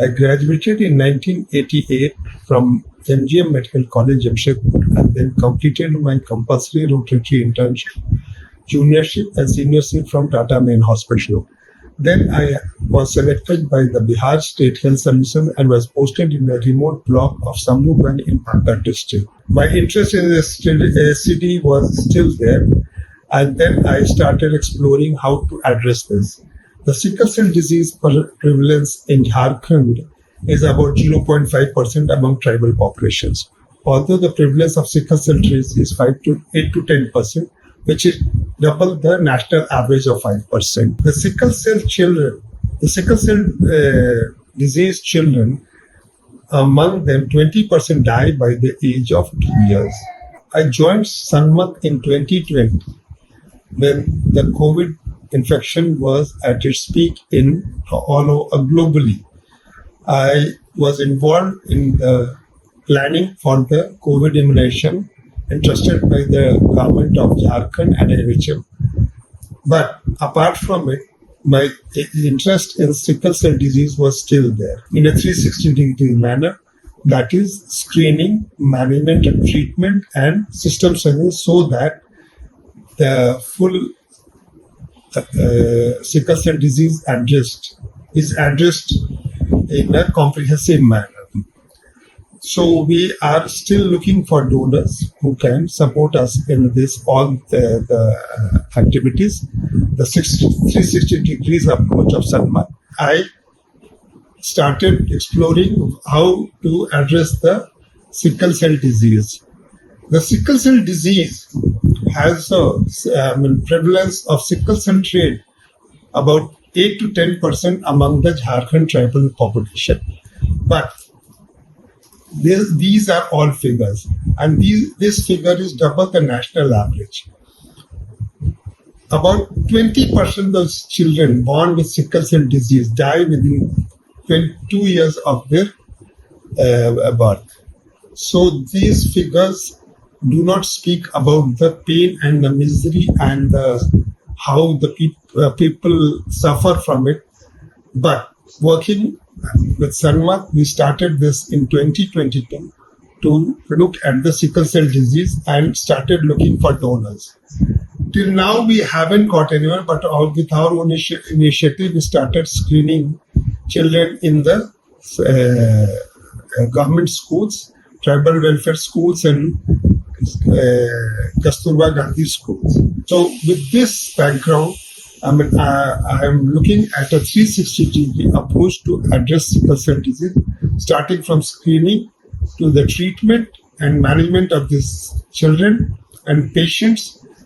I graduated in 1988 from MGM Medical College, Jamshedpur, and then completed my compulsory rotatory internship, juniorship and seniorship from Tata Main Hospital. Then I was selected by the Bihar State Health Commission and was posted in a remote block of Samruganj in Patan district. My interest in the SCD was still there, and then I started exploring how to address this. The sickle cell disease prevalence in Jharkhand is about 0.5% among tribal populations. Although the prevalence of sickle cell disease is 8 to 10%, which is double the national average of 5%. The sickle cell disease children, among them 20% die by the age of 2 years. I joined Sanmat in 2020 when the COVID infection was at its peak in all over globally. I was involved in the planning for the COVID immunization entrusted by the government of Jharkhand and NHM. But apart from it, my interest in sickle cell disease was still there in a 360-degree manner. That is screening, management and treatment and system service so that the full sickle cell disease is addressed in a comprehensive manner. So we are still looking for donors who can support us in this all the activities, the 360 degrees approach of Sanmat. I started exploring how to address the sickle cell disease. The sickle cell disease has a prevalence of sickle cell trait about 8 to 10% among the Jharkhand tribal population. But these are all figures, and this figure is double the national average. About 20% of children born with sickle cell disease die within 2 years of their birth. So these figures do not speak about the pain and the misery and how the people suffer from it. But working with Sanmat, we started this in 2022 to look at the sickle cell disease and started looking for donors. Till now, we haven't got anyone, but with our own initiative, we started screening children in the government schools, tribal welfare schools, and Kasturba Gandhi schools. So with this background, I'm looking at a 360-degree approach to address sickle cell disease, starting from screening to the treatment and management of these children and patients